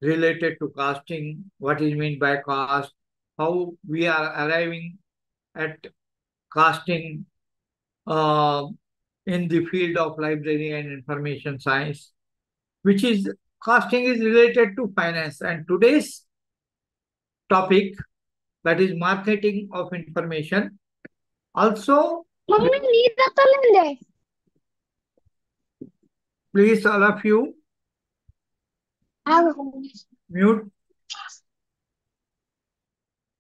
related to costing, what is meant by cost, how we are arriving at costing uh, in the field of library and information science, which is costing is related to finance. And today's topic, that is marketing of information. Also, mummy नींद आता लेंदे please all of you आगो mute.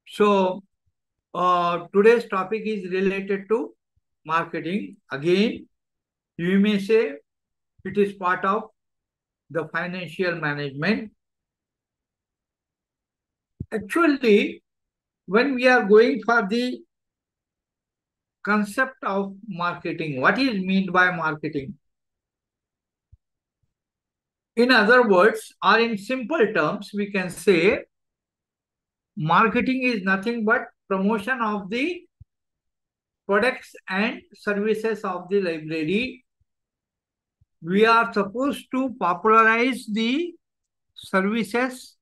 So, today's topic is related to marketing. Again, you may say it is part of the financial management. Actually, when we are going for the concept of marketing, what is meant by marketing? In other words, or in simple terms, we can say marketing is nothing but promotion of the products and services of the library. We are supposed to popularize the services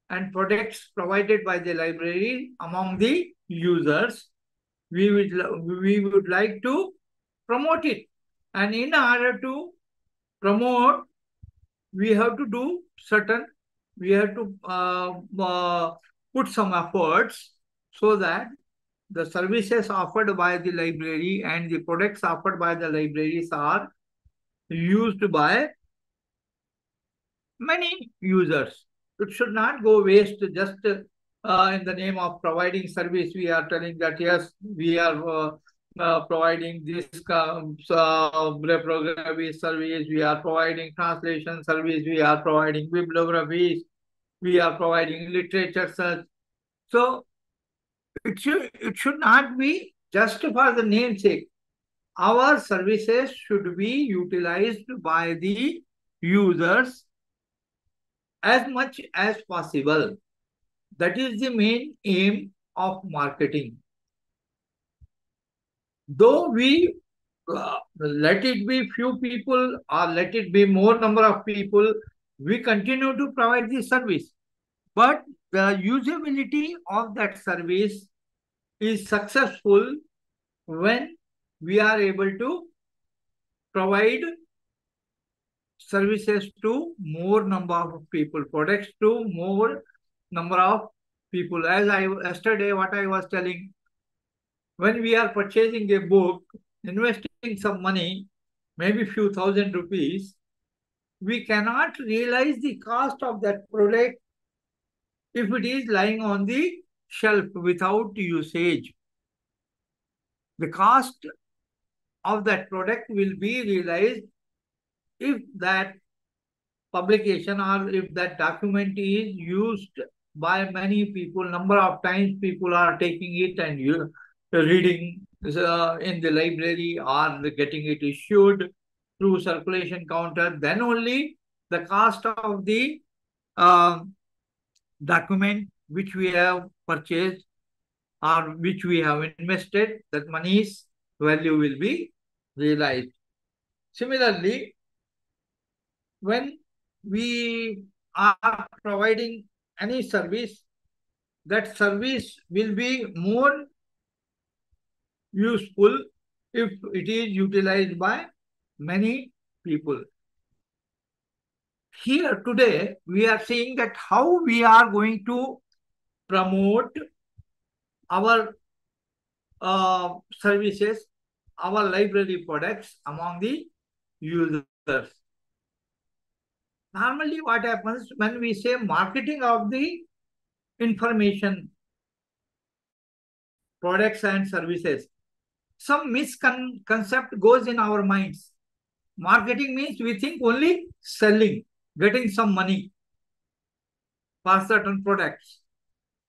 and products provided by the library among the users. We would like to promote it, and in order to promote, we have to do certain, we have to put some efforts so that the services offered by the library and the products offered by the libraries are used by many users. It should not go waste just in the name of providing service. We are telling that yes, we are providing this bibliography service, we are providing translation service, we are providing bibliographies, we are providing literature search. So it should not be just for the namesake. Our services should be utilized by the users as much as possible. That is the main aim of marketing. Though we let it be few people or let it be more number of people, we continue to provide the service. But the usability of that service is successful when we are able to provide services to more number of people, products to more number of people. As I yesterday, what I was telling, when we are purchasing a book, investing some money, maybe few thousand rupees, we cannot realize the cost of that product if it is lying on the shelf without usage. The cost of that product will be realized if that publication or if that document is used by many people, number of times people are taking it and reading in the library or getting it issued through circulation counter, then only the cost of the uh, document which we have purchased or which we have invested, that money's value will be realized. Similarly, when we are providing any service, that service will be more useful if it is utilized by many people. Here today, we are seeing that how we are going to promote our services, our library products among the users. Normally, what happens when we say marketing of the information, products and services, some misconcept goes in our minds. Marketing means we think only selling, getting some money for certain products.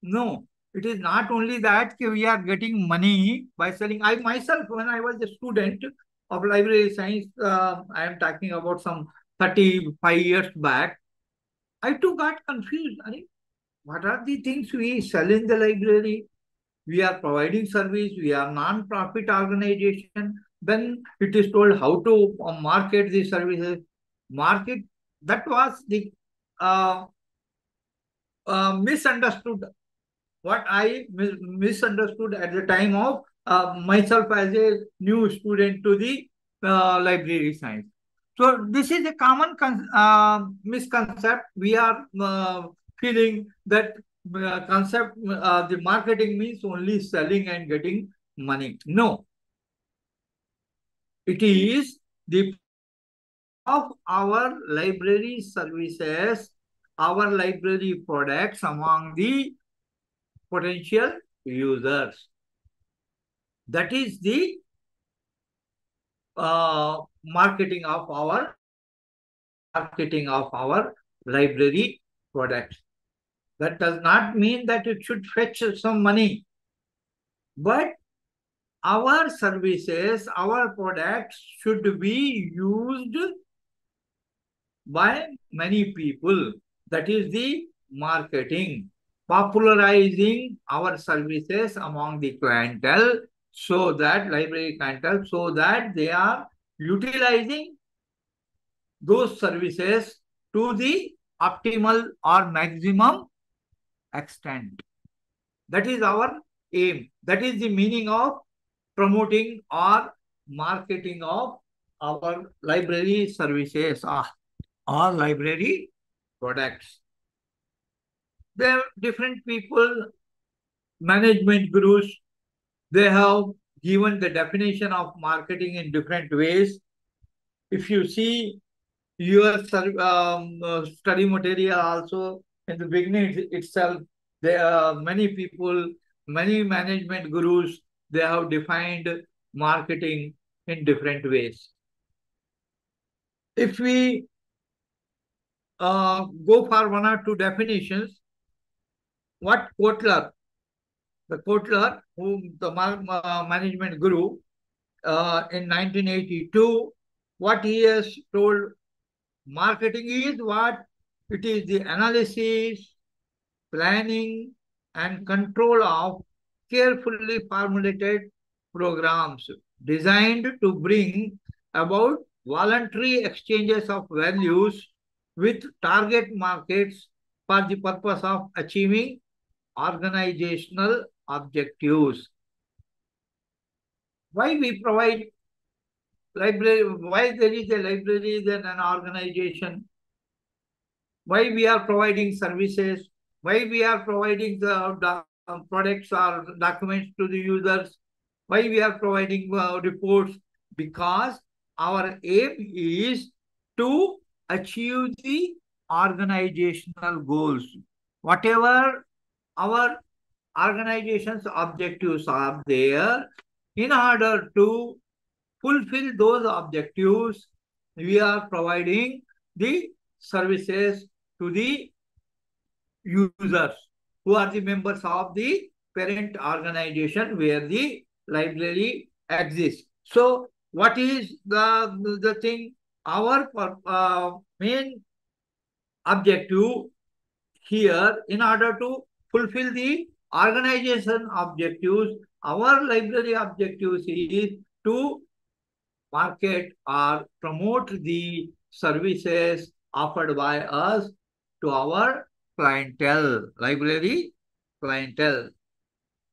No, it is not only that we are getting money by selling. I myself, when I was a student of library science, I am talking about some 35 years back, I too got confused. What are the things we sell in the library? We are providing service, we are non-profit organization. Then it is told how to market the services. Market, that was the misunderstood what I misunderstood at the time of myself as a new student to the library science. So this is a common misconcept. We are feeling that concept, the marketing means only selling and getting money. No, it is the promotion of our library services, our library products among the potential users. That is the marketing of our library products. That does not mean that it should fetch some money, but our services, our products should be used by many people. That is the marketing, popularizing our services among the clientele, so that library clientele, so that they are utilizing those services to the optimal or maximum extent. That is our aim. That is the meaning of promoting or marketing of our library services or library products. There are different people, management gurus, they have given the definition of marketing in different ways. If you see your study material also, in the beginning itself, there are many people, many management gurus, they have defined marketing in different ways. If we go for one or two definitions, what Kotler, whom the management guru, in 1982, what he has told, marketing is what? It is the analysis, planning, and control of carefully formulated programs designed to bring about voluntary exchanges of values with target markets for the purpose of achieving organizational objectives. Why we provide library? Why there is a library than an organization? Why we are providing services? Why we are providing the products or documents to the users? Why we are providing reports? Because our aim is to achieve the organizational goals. Whatever our organization's objectives are there, in order to fulfill those objectives, we are providing the services to the users who are the members of the parent organization where the library exists. So what is the thing? Our main objective here, in order to fulfill the organization objectives, our library objectives is to market or promote the services offered by us to our clientele, library clientele.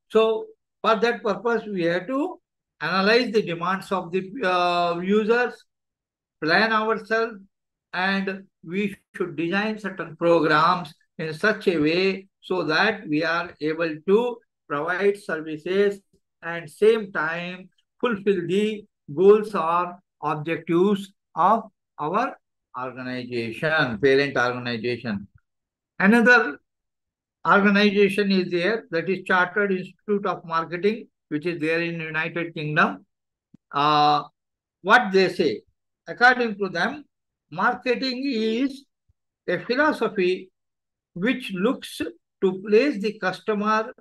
So for that purpose, we have to analyze the demands of the users, plan ourselves, and we should design certain programs in such a way so that we are able to provide services and same time fulfill the goals or objectives of our organization, parent organization. Another organization is there, that is Chartered Institute of Marketing, which is there in United Kingdom. What they say, according to them, marketing is a philosophy which looks to place the customer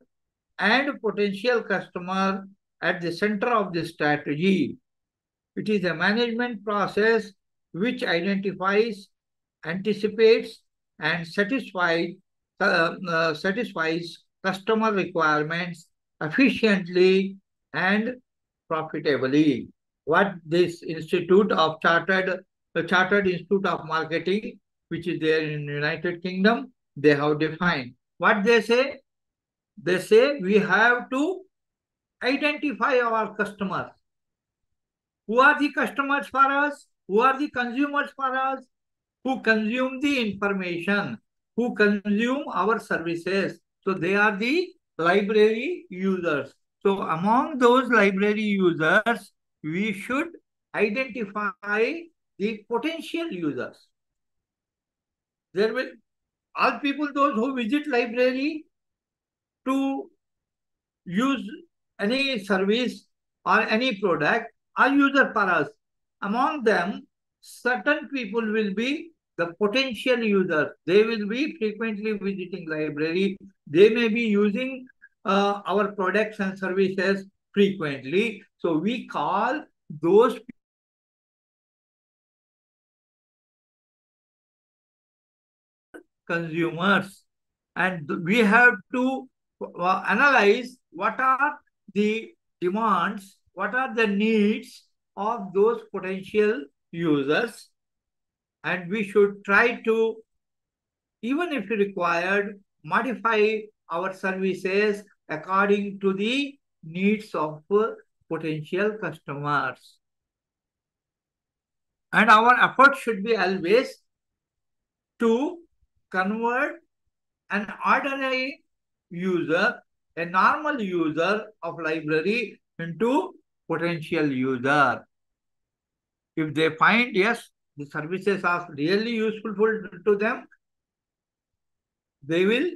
and potential customer at the center of the strategy. It is a management process which identifies, anticipates, and satisfies customer requirements efficiently and profitably. What this Institute of Chartered Institute of Marketing, which is there in United Kingdom, they have defined. What they say? They say we have to identify our customers. Who are the customers for us? Who are the consumers for us? Who consume the information? Who consume our services? So they are the library users. So among those library users, we should identify the potential users. There will all people, those who visit library to use any service or any product are user for us. Among them, certain people will be the potential users. They will be frequently visiting library. They may be using our products and services frequently. So we call those consumers, and we have to analyze what are the demands, what are the needs of those potential users, and we should try to, even if required, modify our services according to the needs of potential customers. And our effort should be always to convert an ordinary user, a normal user of library into potential user. If they find, yes, the services are really useful to them, they will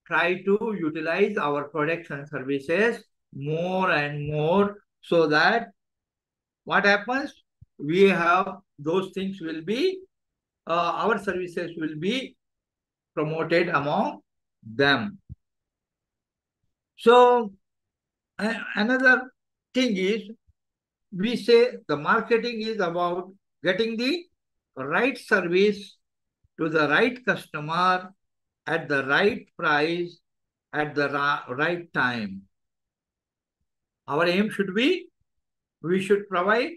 try to utilize our products and services more and more, so that what happens, we have those things will be, our services will be promoted among them. So another thing is, we say the marketing is about getting the right service to the right customer at the right price at the right time. Our aim should be, we should provide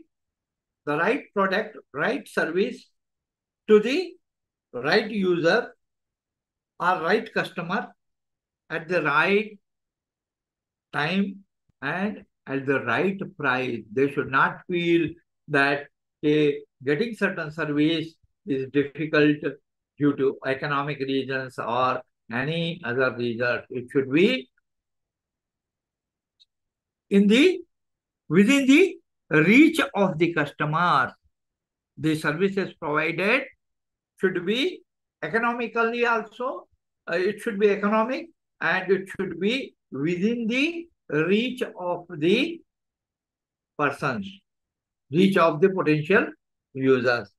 the right product, right service to the right user or right customer at the right time and at the right price. They should not feel that getting certain service is difficult due to economic reasons or any other reason. It should be within the reach of the customer. The services provided should be economically also. It should be economic, and it should be within the reach of the persons, reach of the potential users.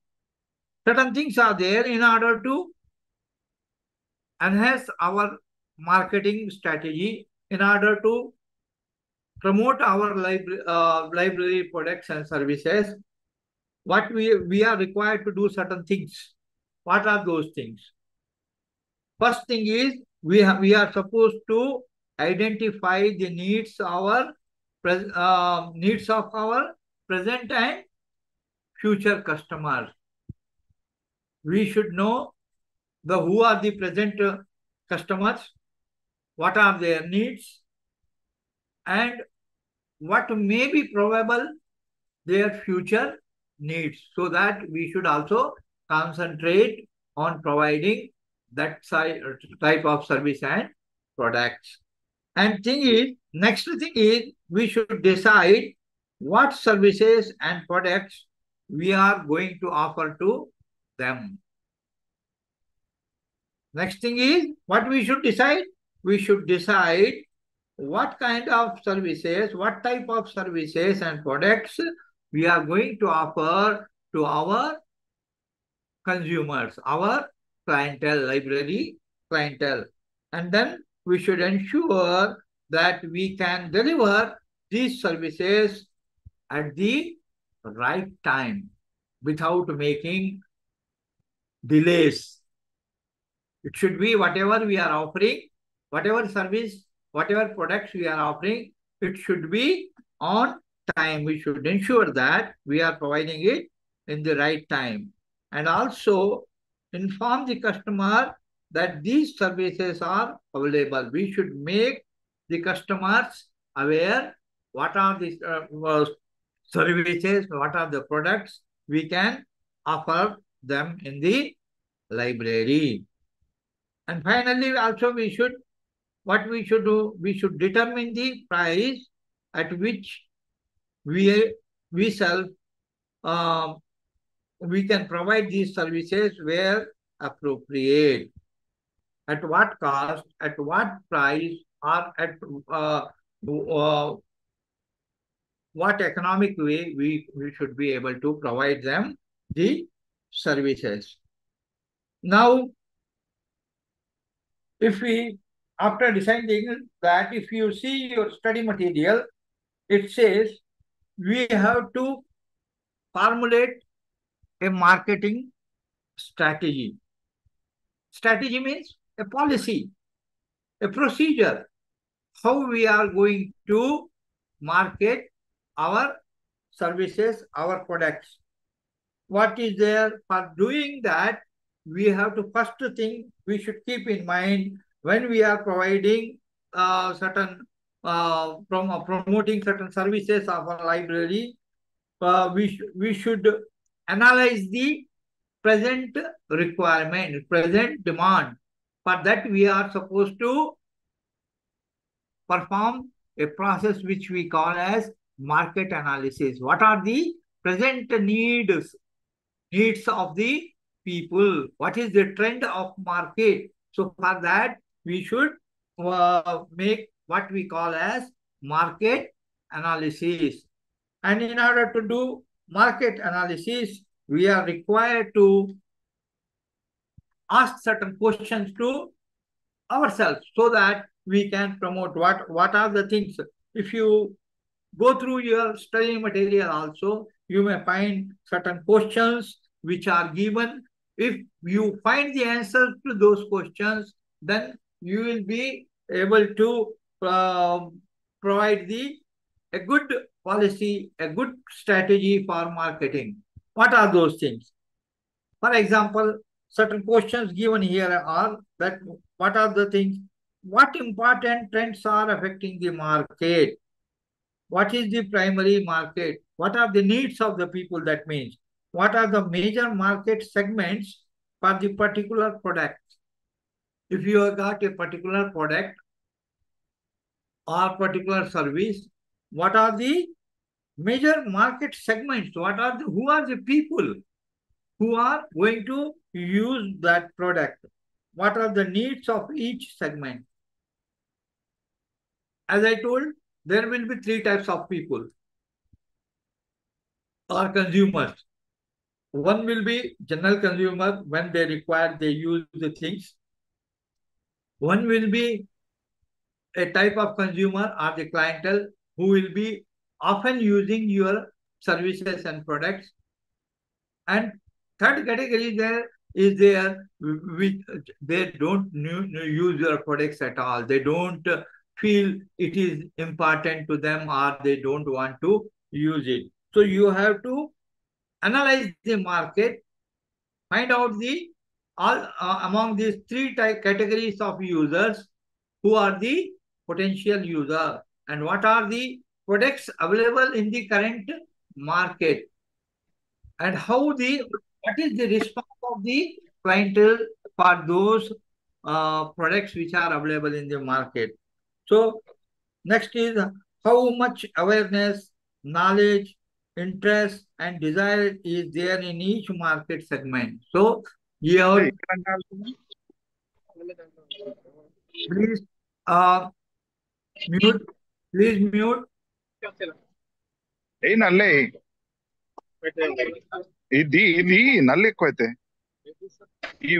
Certain things are there in order to enhance our marketing strategy, in order to promote our library products and services. What we are required to do certain things. What are those things? First thing is, we are supposed to identify the needs of our present and future customers. We should know who are the present customers, what are their needs, and what may be probable their future needs, so that we should also concentrate on providing that type of service and products. And next thing is, we should decide what services and products we are going to offer to them. Next thing is, what we should decide? We should decide what kind of services, what type of services and products we are going to offer to our consumers, our clientele, library clientele. And then we should ensure that we can deliver these services at the right time without making delays. It should be whatever we are offering, whatever service, whatever products we are offering, it should be on time. We should ensure that we are providing it in the right time. And also inform the customer that these services are available. We should make the customers aware what are the services, what are the products we can offer them in the library. And finally, also what we should do, we should determine the price at which we sell, we can provide these services where appropriate. At what cost, at what price, or at what economic way we should be able to provide them the services. Now, if we, after deciding that, if you see your study material, it says we have to formulate a marketing strategy. Strategy means a policy, a procedure, how we are going to market our services, our products. What is there for doing that? We have to first thing we should keep in mind when we are providing certain promoting certain services of our library. We should analyze the present requirement, present demand. For that, we are supposed to perform a process which we call as market analysis. What are the present needs of the people? What is the trend of market? So for that, we should make what we call as market analysis. And in order to do market analysis, we are required to ask certain questions to ourselves so that we can promote what are the things. If you go through your study material also, you may find certain questions which are given. If you find the answers to those questions, then you will be able to provide a good policy, a good strategy for marketing. What are those things? For example, certain questions given here are that what are the things, what important trends are affecting the market? What is the primary market? What are the needs of the people? That means, what are the major market segments for the particular product? If you have got a particular product or particular service, what are the major market segments? Who are the people who are going to use that product? What are the needs of each segment? As I told, there will be three types of people or consumers. One will be general consumer. When they require, they use the things. One will be a type of consumer or the clientele who will be often using your services and products. And third category there which they don't use your products at all. They don't feel it is important to them, or they don't want to use it. So you have to analyze the market, find out the all among these three categories of users, who are the potential user and what are the products available in the current market, and what is the response of the clientele for those products which are available in the market. So next is how much awareness, knowledge, interest, and desire is there in each market segment. So here, please mute. Please mute. ఏ నల్లే ఇది నల్ల ఎక్కువైతే ఈ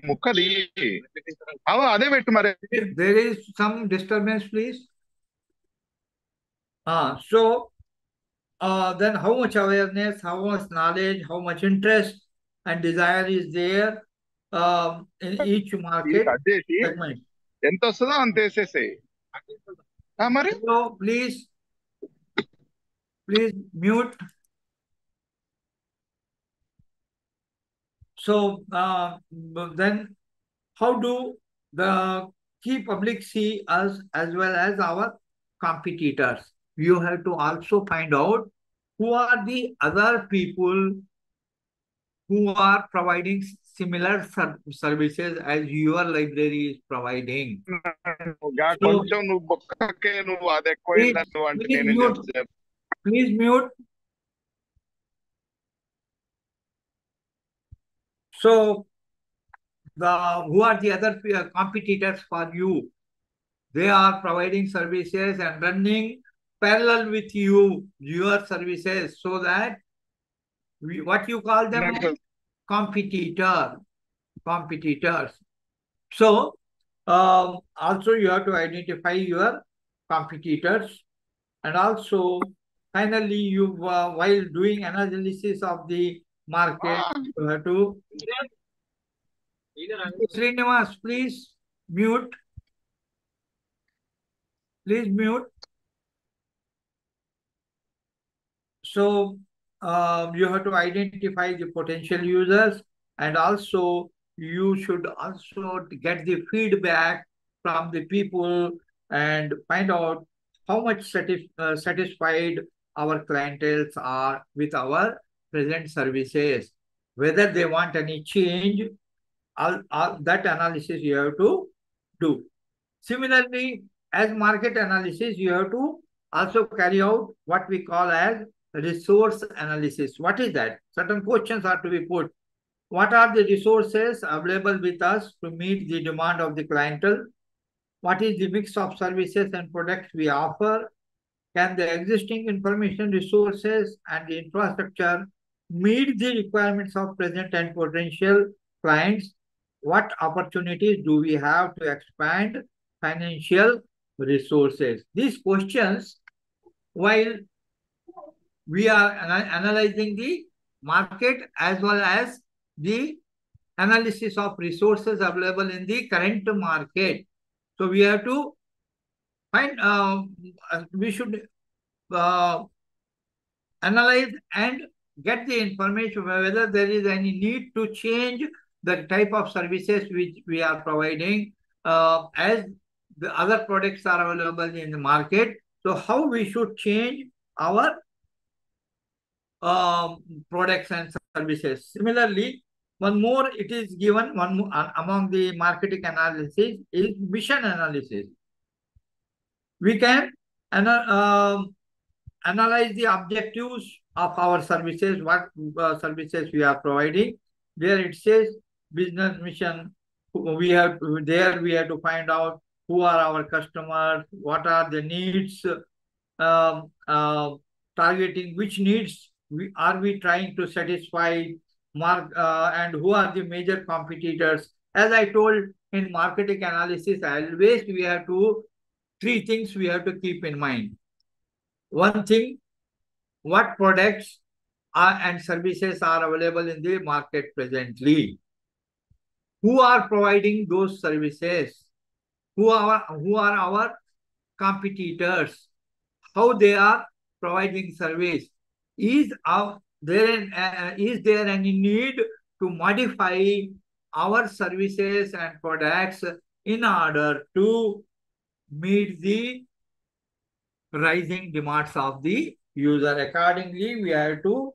ముక్కది అదే పెట్టు మరి. There is some disturbance, please. So then how much awareness, how much knowledge, how much interest and desire is there in each market segment. ఎంత వస్తుందో అంత వేసేసాయి మరి. So please mute. So then how do the key public see us as well as our competitors? You have to also find out who are the other people who are providing similar services as your library is providing. So కొంచెం నువ్వు బొక్కకే నువ్వు అది please, ఎక్కువైందని నువ్వు అంటే please నేనేం mute, చెప్తాను. please mute. So who are the other competitors for you? They are providing services and running parallel with you, your services, so that what you call them competitors. So also you have to identify your competitors, and also finally you while doing analysis of the market, you have to Srinivas, please mute. Please mute. So you have to identify the potential users, and also you should also get the feedback from the people and find out how much satisfied our clientels are with our present services, whether they want any change. All that analysis you have to do. Similarly, as market analysis, you have to also carry out what we call as resource analysis. What is that? Certain questions are to be put. What are the resources available with us to meet the demand of the clientele? What is the mix of services and products we offer? Can the existing information resources and the infrastructure meet the requirements of present and potential clients? What opportunities do we have to expand financial resources? These questions, while we are analyzing the market as well as the analysis of resources available in the current market. So we have to find, we should analyze and get the information whether there is any need to change the type of services which we are providing as the other products are available in the market. So how we should change our products and services. Similarly, one more it is given, one more, among the marketing analysis is mission analysis. We can analyze the objectives of our services, what services we are providing. There it says business mission. We have to find out who are our customers, what are the needs, targeting which needs are we trying to satisfy, and who are the major competitors. As I told in marketing analysis, always we have to three things we have to keep in mind. One thing, what products and services are available in the market presently? Who are providing those services? Who are our competitors? How they are providing service? Is there any need to modify our services and products in order to meet the rising demands of the user? Accordingly, we have to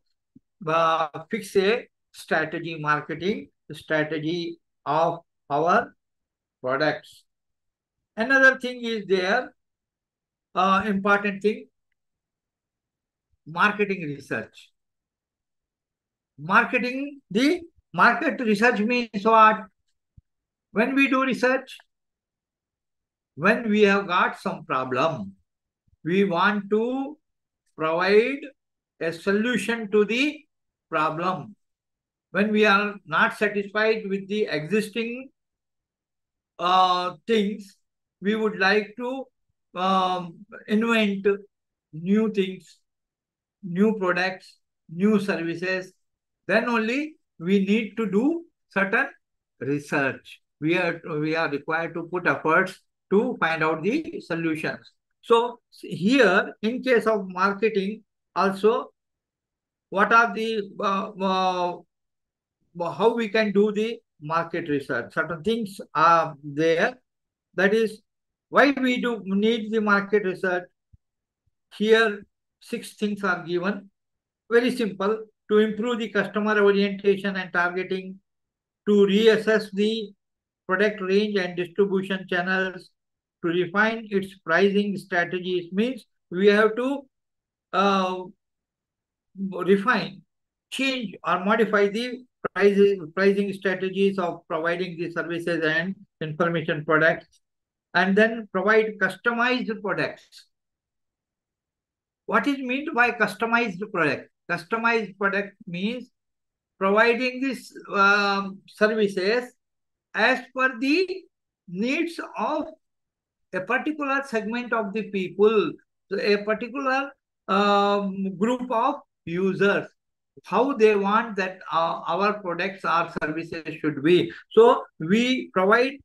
fix a marketing strategy of our products. Another thing is there, important thing, marketing research. The market research means what? When we do research, when we have got some problem, we want to provide a solution to the problem. When we are not satisfied with the existing things, we would like to invent new things, new products, new services. Then only we need to do certain research. We are required to put efforts to find out the solutions. So here, in case of marketing, also, what are the how we can do the market research. Certain things are there. That is why we do need the market research. Here, 6 things are given. Very simple. To improve the customer orientation and targeting, to reassess the product range and distribution channels, to refine its pricing strategies, means we have to uh, refine, change or modify the pricing strategies of providing the services and information products, and then provide customized products. What is meant by customized product? Customized product means providing these services as per the needs of a particular segment of the people, a particular group of users, how they want that our products or services should be. So we provide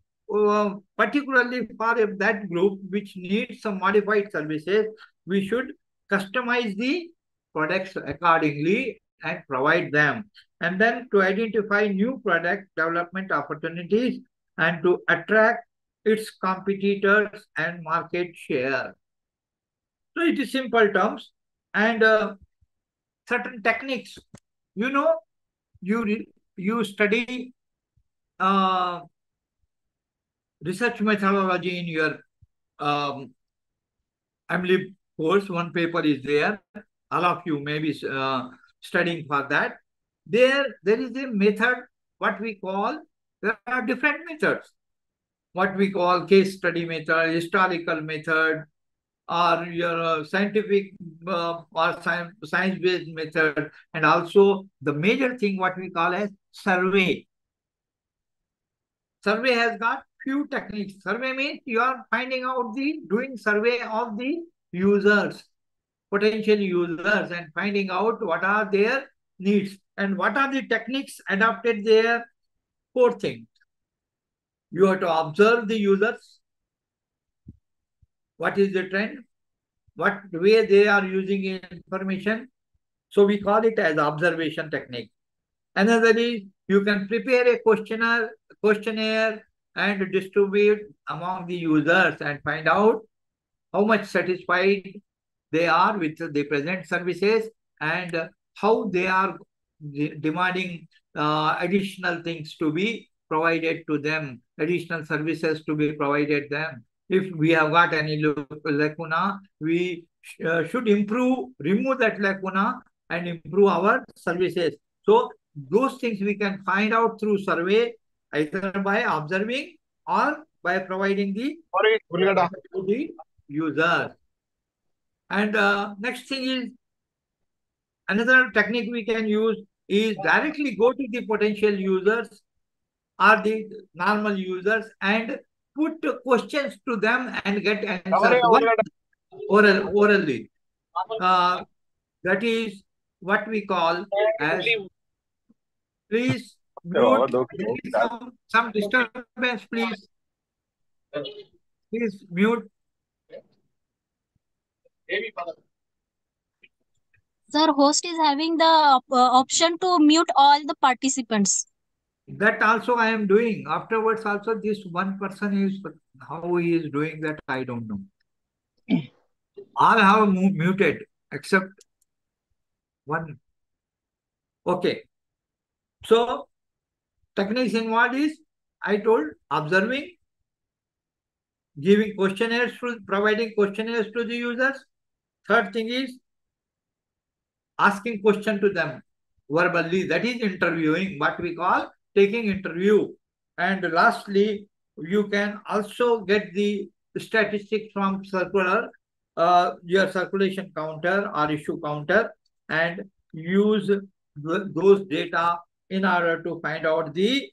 particularly for that group which needs some modified services, we should customize the products accordingly and provide them. And then to identify new product development opportunities and to attract its competitors and market share. So it is simple terms and certain techniques. You know, you study research methodology in your MLIB course. One paper is there. All of you may be studying for that. There is a method, what we call, there are different methods. What we call case study method, historical method, or your scientific or science-based method, and also the major thing what we call as survey. Survey has got few techniques. Survey means you are finding out doing survey of the users, potential users, and finding out what are their needs and what are the techniques adopted there. 4 things. You have to observe the users. What is the trend? What way they are using information? So we call it as observation technique. Another is you can prepare a questionnaire and distribute among the users and find out how much satisfied they are with the present services and how they are demanding additional things to be provided to them, additional services to be provided them. If we have got any lacuna, we should remove that lacuna and improve our services. So those things we can find out through survey, either by observing or by providing the to the users. And next thing is, another technique we can use is directly go to the potential users or the normal users and put questions to them and get answers orally. That is what we call as, please mute. There is some disturbance, please. Please mute. Sir, host is having the option to mute all the participants. That also I am doing. Afterwards also this one person is, how he is doing that, I don't know. All have muted except one. Okay. So techniques involved is, I told, observing, giving questionnaires, providing questionnaires to the users. Third thing is asking question to them verbally, that is interviewing, what we call taking interview. And lastly, you can also get the statistics from circular, your circulation counter or issue counter, and use those data in order to find out the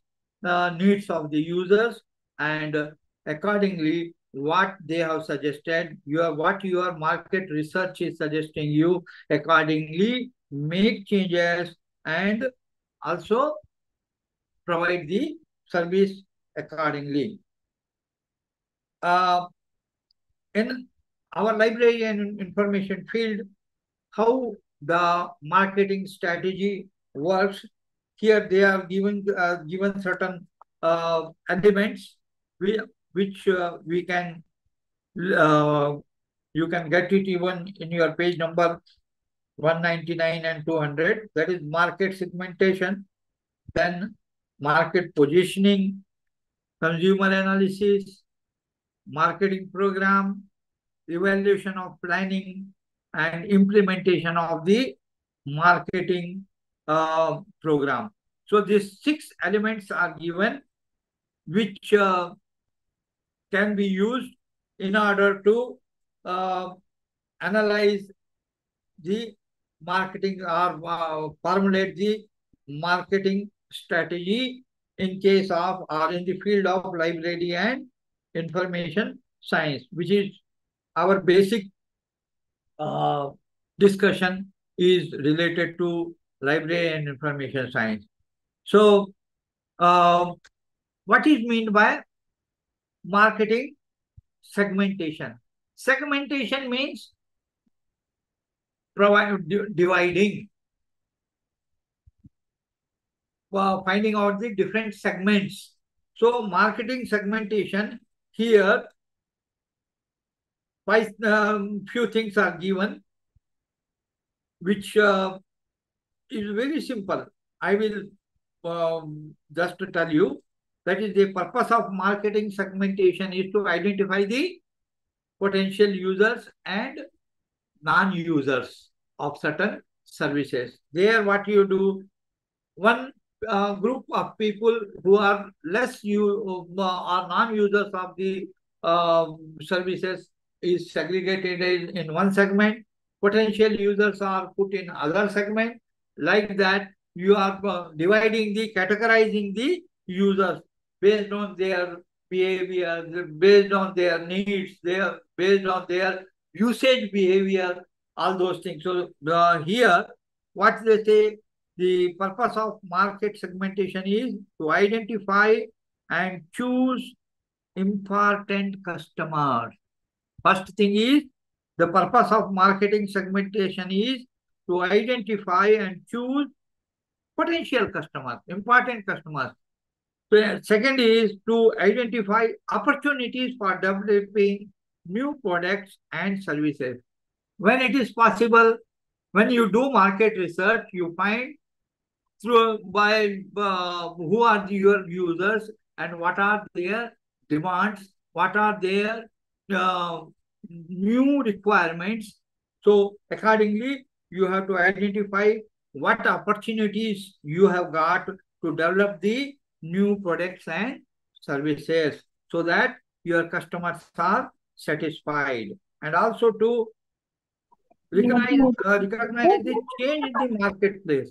needs of the users, and accordingly what they have suggested, what your market research is suggesting you, accordingly make changes and also provide the service accordingly. In our library and information field, how the marketing strategy works, here they are given certain elements which we can you can get it even in your page number 199 and 200. That is market segmentation, then market positioning, consumer analysis, marketing program, evaluation of planning, and implementation of the marketing program. So these 6 elements are given, which can be used in order to analyze the marketing or formulate the marketing strategy in case of or in the field of library and information science, which is our basic discussion is related to library and information science. So, what is meant by marketing segmentation? Segmentation means dividing, finding out the different segments. So, marketing segmentation here, few things are given, which is very simple. I will just to tell you, that is the purpose of marketing segmentation is to identify the potential users and non-users of certain services. There what you do, one group of people who are less or non-users of the services is segregated in one segment. Potential users are put in other segment. Like that, you are categorizing the users based on their behavior, based on their needs, based on their usage behavior, all those things. So here, what they say, the purpose of market segmentation is to identify and choose important customers. First thing is, the purpose of marketing segmentation is to identify and choose potential customers, important customers. Second is to identify opportunities for developing new products and services. When it is possible, when you do market research, you find who are your users and what are their demands, what are their new requirements. So accordingly, you have to identify what opportunities you have got to develop the new products and services so that your customers are satisfied, and also to recognize the change in the marketplace.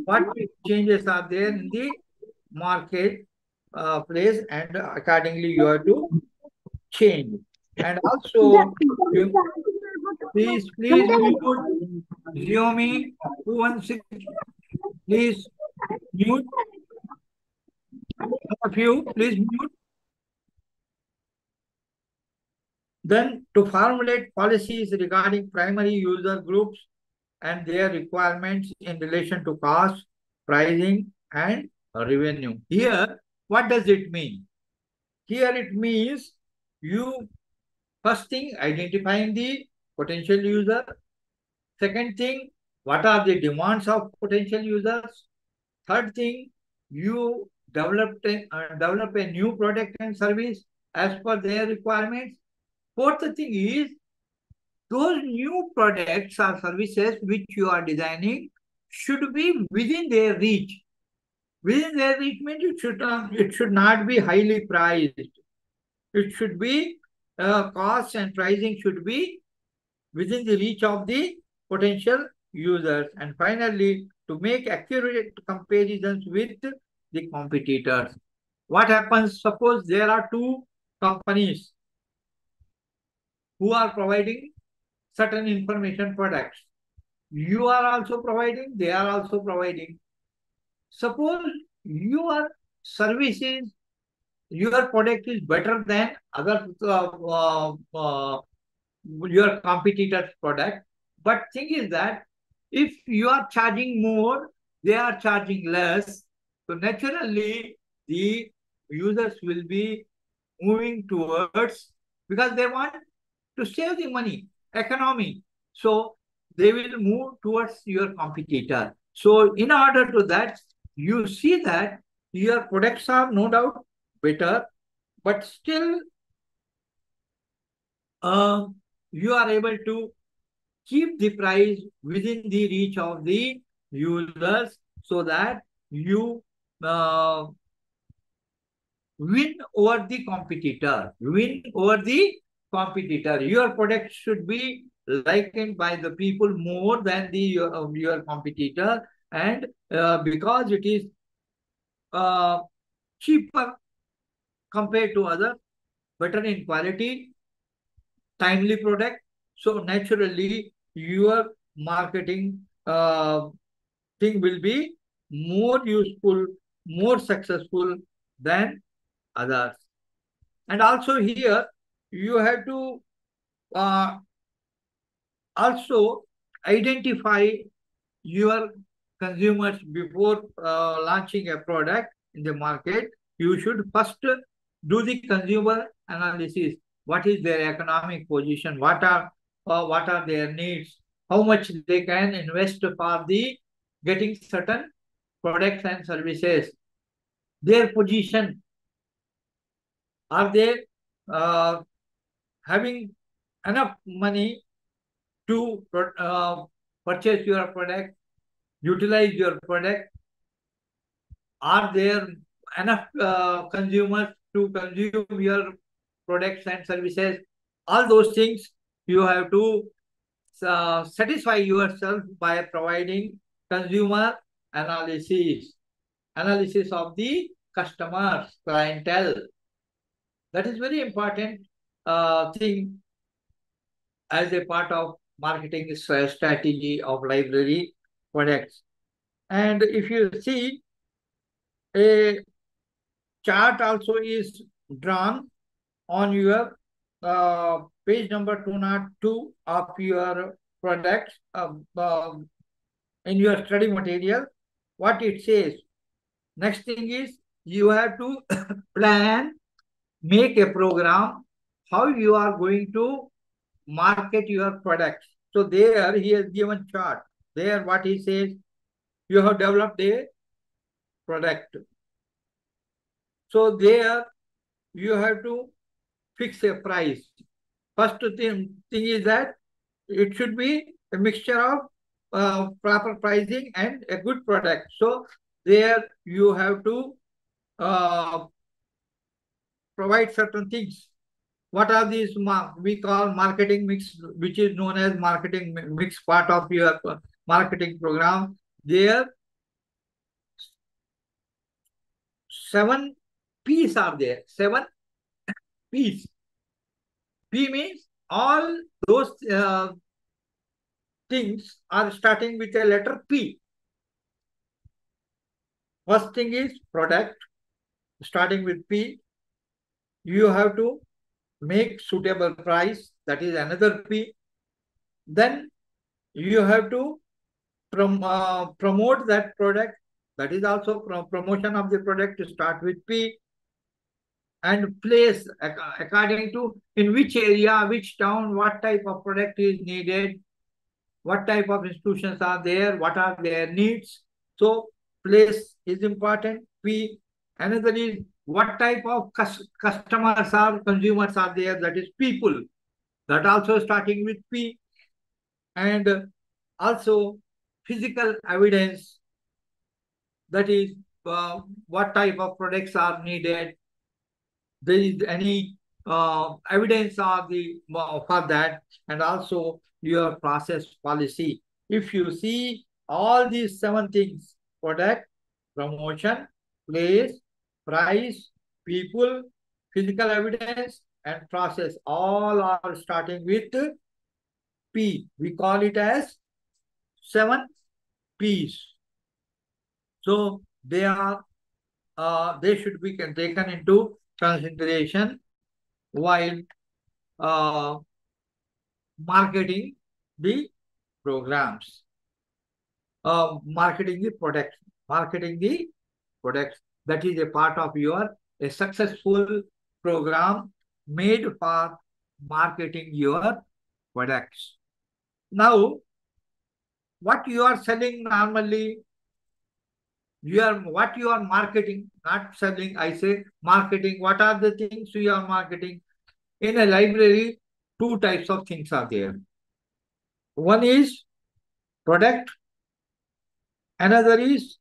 What changes are there in the market place, and accordingly you have to change. And also, please mute Xiaomi 216. Please mute. All of you, please mute. Then to formulate policies regarding primary user groups and their requirements in relation to cost, pricing, and revenue. Here, what does it mean? Here it means you, first thing, identifying the potential user. Second thing, what are the demands of potential users? Third thing, you develop a new product and service as per their requirements. Fourth thing is, those new products or services which you are designing should be within their reach. Within their reach means it should not be highly priced. It should be cost and pricing should be within the reach of the potential users. And finally, to make accurate comparisons with the competitors. What happens? Suppose there are two companies who are providing certain information products. You are also providing, they are also providing. Suppose your services, your product is better than other your competitor's product. But thing is that if you are charging more, they are charging less. So naturally, the users will be moving towards, because they want to save the money, economy. So they will move towards your competitor. So in order to that, you see that your products are no doubt better, but still you are able to keep the price within the reach of the users, so that you uh, win over the competitor. Win over the competitor. Your product should be likened by the people more than your competitor, and because it is uh, cheaper compared to other, better in quality, timely product. So naturally, your marketing thing will be more useful, more successful than others. And also here, you have to uh, also identify your consumers before launching a product in the market. You should first do the consumer analysis. What is their economic position? What are their needs? How much they can invest for the getting certain products and services? Their position. Are they uh, having enough money to purchase your product, utilize your product? Are there enough consumers to consume your products and services? All those things you have to satisfy yourself by providing consumer analysis, analysis of the customers, clientele. That is very important thing as a part of marketing strategy of library products. And if you see, a chart also is drawn on your page number 202 of your products in your study material. What it says, next thing is you have to plan, make a program, how you are going to market your products. So there he has given chart. There what he says, you have developed a product. So there you have to fix a price. First thing is that it should be a mixture of proper pricing and a good product. So there you have to uh, provide certain things. What are these we call marketing mix, which is known as marketing mix, part of your marketing program. There 7 P's are there. 7 P's. P means all those things are starting with a letter P. First thing is product, starting with P. You have to make suitable price, that is another P. Then you have to promote that product, that is also promotion of the product, to start with P. And place according to in which area, which town, what type of product is needed, what type of institutions are there, what are their needs. So place is important. P. Another is what type of customers or consumers are there, that is people. That also starting with P. And also physical evidence, that is what type of products are needed. There is any evidence of the for that, and also your process policy. If you see all these 7 things: product, promotion, place, price, people, physical evidence, and process, all are starting with P. We call it as 7 P's. So they should be taken into consideration while uh, marketing the programs, marketing the products, That is a part of a successful program made for marketing your products. Now, what you are selling normally, what you are marketing, not selling, I say marketing. What are the things you are marketing? In a library, two types of things are there. One is product, another is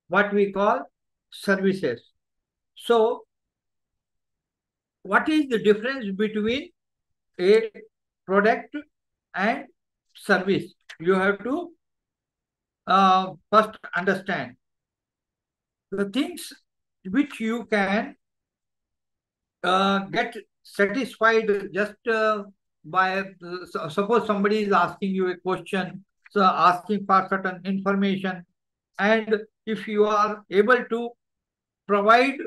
what we call services. So, what is the difference between a product and service? You have to first understand the things which you can get satisfied just by, suppose somebody is asking you a question, so asking for certain information, and if you are able to provide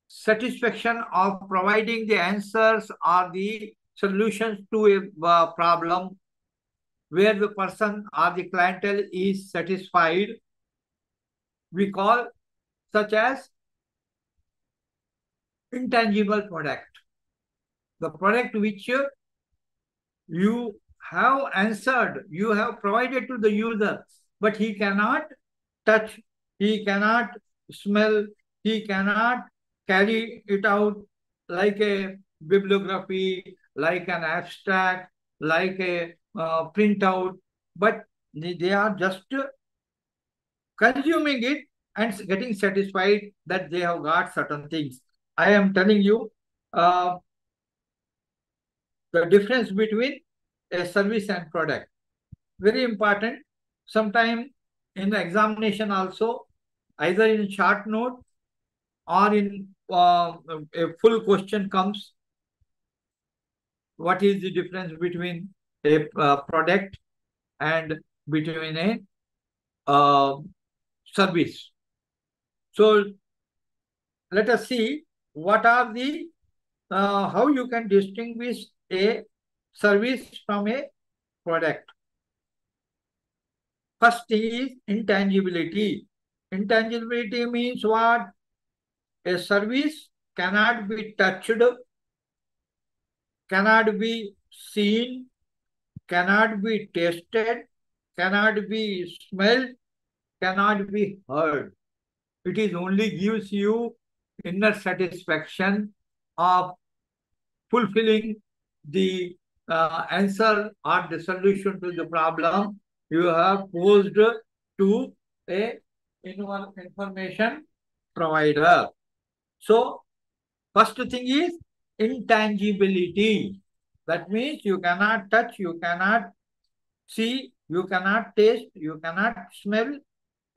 satisfaction of providing the answers or the solutions to a problem where the person or the clientele is satisfied, we call such as intangible product. The product which you have answered, you have provided to the user, but he cannot touch, he cannot smell, he cannot carry it out like a bibliography, like an abstract, like a printout, but they are just consuming it and getting satisfied that they have got certain things. I am telling you the difference between a service and product. Very important. Sometime in the examination also, either in short note or in a full question comes, what is the difference between a product and between a service? So let us see what are the how you can distinguish a service from a product. First thing is intangibility. Intangibility means what? A service cannot be touched, cannot be seen, cannot be tasted, cannot be smelled, cannot be heard. It is only gives you inner satisfaction of fulfilling the answer or the solution to the problem you have posed to a information provider. So, first thing is intangibility. That means you cannot touch, you cannot see, you cannot taste, you cannot smell,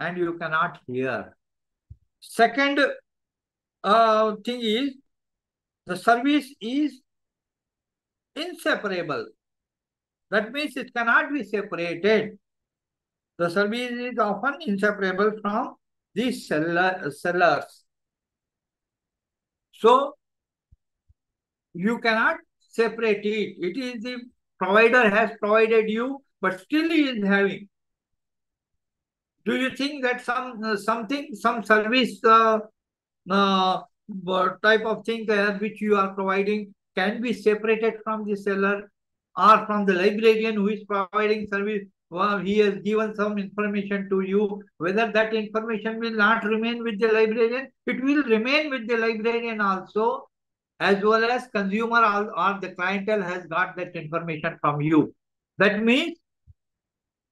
and you cannot hear. Second thing is the service is inseparable. That means it cannot be separated. The service is often inseparable from the sellers. So, you cannot separate it. It is the provider has provided you, but still he is having. Do you think that some service type of thing which you are providing can be separated from the seller or from the librarian who is providing service? Well, he has given some information to you. Whether that information will not remain with the librarian, it will remain with the librarian also, as well as consumer or the clientele has got that information from you. That means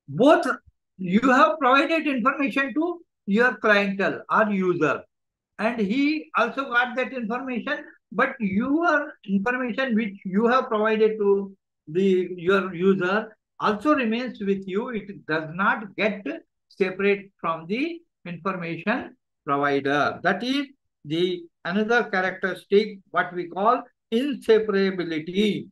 both you have provided information to your clientele or user, and he also got that information, but your information which you have provided to your user also remains with you. It does not get separate from the information provider. That is the another characteristic, what we call inseparability.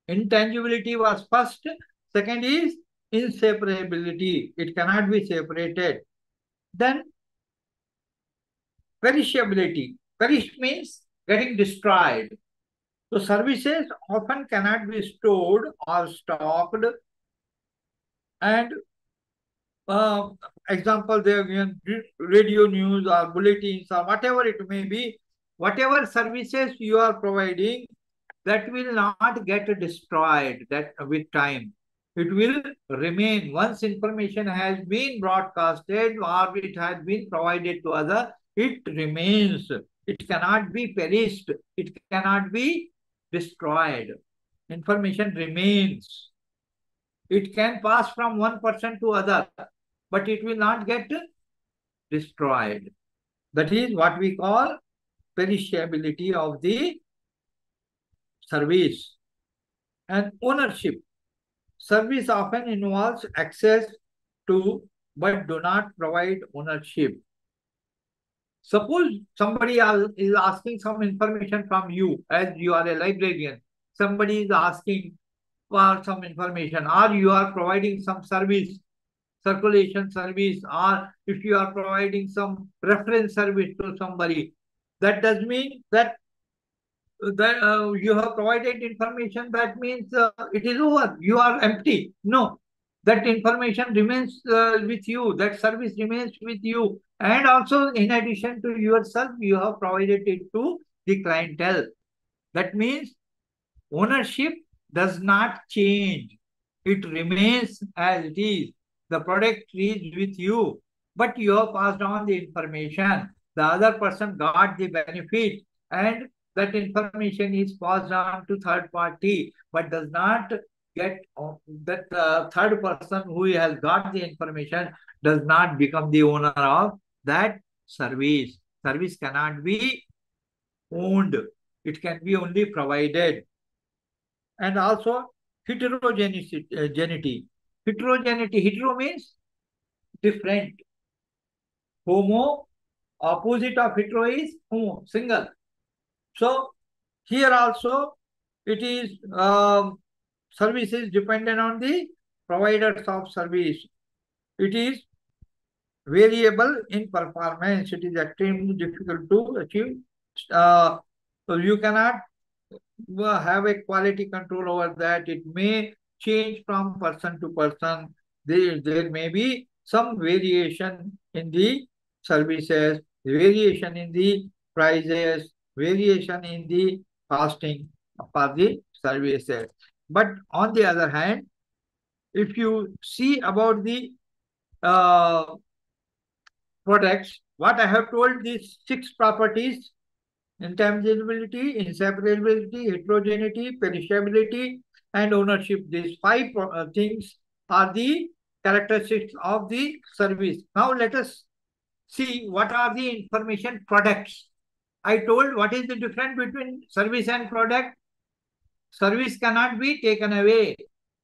Intangibility was first. Second is inseparability. It cannot be separated. Then perishability. Perish means getting destroyed. So services often cannot be stored or stocked, and uh, example, they have given radio news or bulletins or whatever it may be, whatever services you are providing, that will not get destroyed that with time. It will remain. Once information has been broadcasted or it has been provided to other, it remains. It cannot be perished. It cannot be destroyed. Information remains. It can pass from one person to other, but it will not get destroyed. That is what we call perishability of the service. And ownership. Service often involves access to, but do not provide ownership. Suppose somebody is asking some information from you, as you are a librarian. Somebody is asking for some information, or you are providing some service, circulation service, or if you are providing some reference service to somebody. That does mean that you have provided information, that means it is over, you are empty. No, that information remains with you, that service remains with you, and also in addition to yourself, you have provided it to the clientele. That means ownership does not change, it remains as it is. The product is with you, but you have passed on the information, the other person got the benefit, and that information is passed on to third party, but does not get that third person who has got the information does not become the owner of that service. Service cannot be owned, it can be only provided. And also heterogeneity. Hetero means different. Homo, opposite of hetero is homo, single. So here also it is service is dependent on the providers of service. It is variable in performance. It is extremely difficult to achieve. So you cannot have a quality control over that. It may change from person to person. There may be some variation in the services, variation in the prices, variation in the costing for the services. But on the other hand, if you see about the uh, products, what I have told, these 6 properties: intangibility, inseparability, heterogeneity, perishability, and ownership. These 5 things are the characteristics of the service. Now let us see what are the information products. I told what is the difference between service and product. Service cannot be taken away.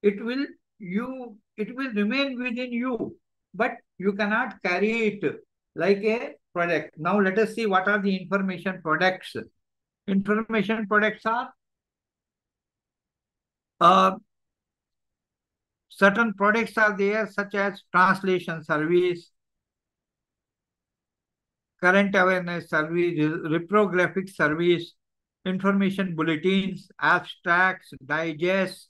It will remain within you, but you cannot carry it like a product. Now let us see what are the information products. Information products are certain products are there, such as translation service, current awareness service, reprographic service, information bulletins, abstracts, digests,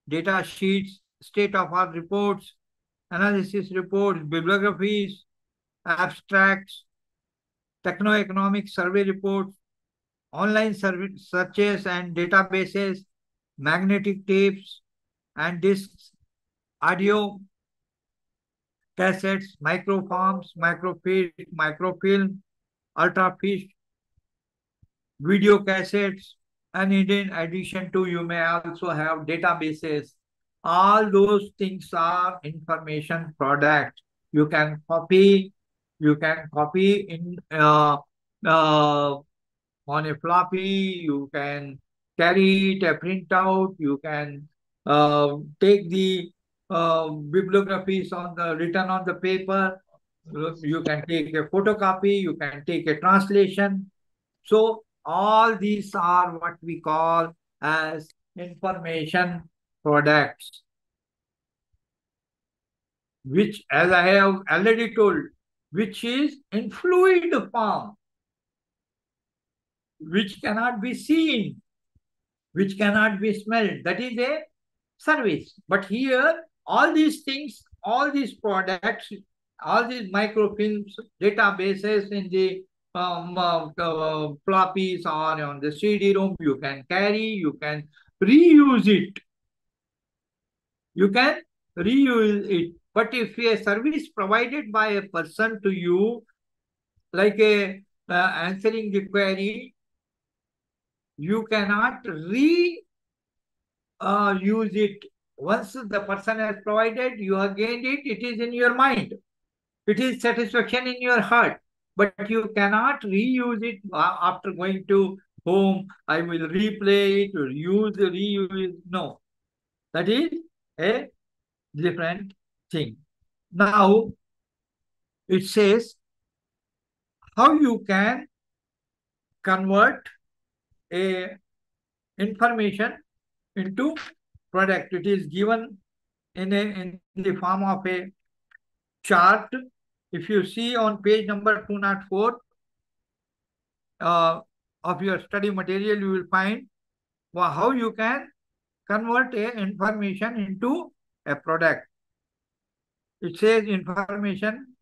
data sheets, state of art reports, analysis reports, bibliographies, abstracts, techno-economic survey reports, online searches and databases, magnetic tapes and discs, audio cassettes, microforms, microfilm, ultrafish, video cassettes, and in addition to, you may also have databases. All those things are information products. You can copy in on a floppy, you can carry it a printout, you can take the bibliographies on the written on the paper, you can take a photocopy, you can take a translation. So all these are what we call as information products, which, as I have already told, which is in fluid form, which cannot be seen, which cannot be smelled. That is a service. But here, all these things all these products, all these microfilms, databases in the floppies or on the CD-ROM, you can carry, you can reuse it. You can reuse it. But if a service provided by a person to you, like answering the query, you cannot use it. Once the person has provided, you have gained it, it is in your mind. It is satisfaction in your heart. But you cannot reuse it after going to home. I will replay it or reuse it. No. That is a different thing. Now, it says how you can convert a information into product. It is given in the form of a chart. If you see on page number 204 of your study material, you will find how you can convert a information into a product. It says information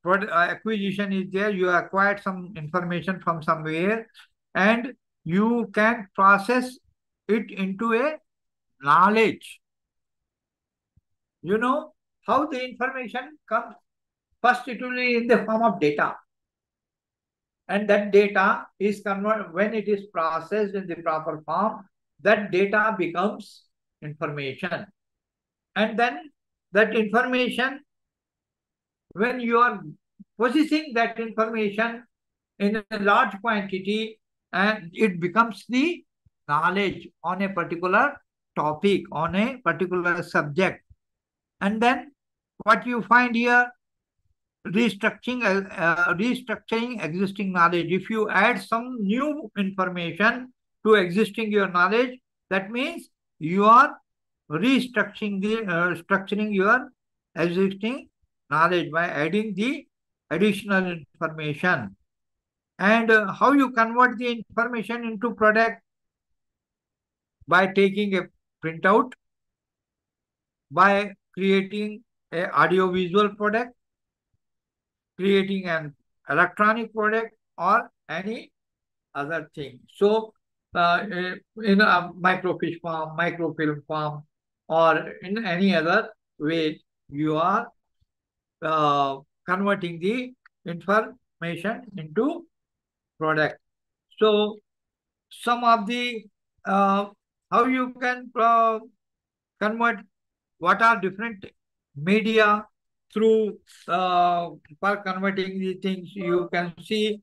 acquisition is there. You acquired some information from somewhere and you can process it into a knowledge. You know how the information comes? First, it will be in the form of data. And that data is converted, when it is processed in the proper form, that data becomes information. And then that information, when you are possessing that information in a large quantity, and it becomes the knowledge on a particular topic, on a particular subject. And then what you find here, restructuring existing knowledge. If you add some new information to existing your knowledge, that means you are structuring your existing knowledge by adding the additional information. And how you convert the information into product? By taking a printout, by creating a audio-visual product, creating an electronic product, or any other thing. So, in a microfiche form, microfilm form, or in any other way, you are converting the information into product. So, some of the how you can convert, what are different media through for converting the things. You can see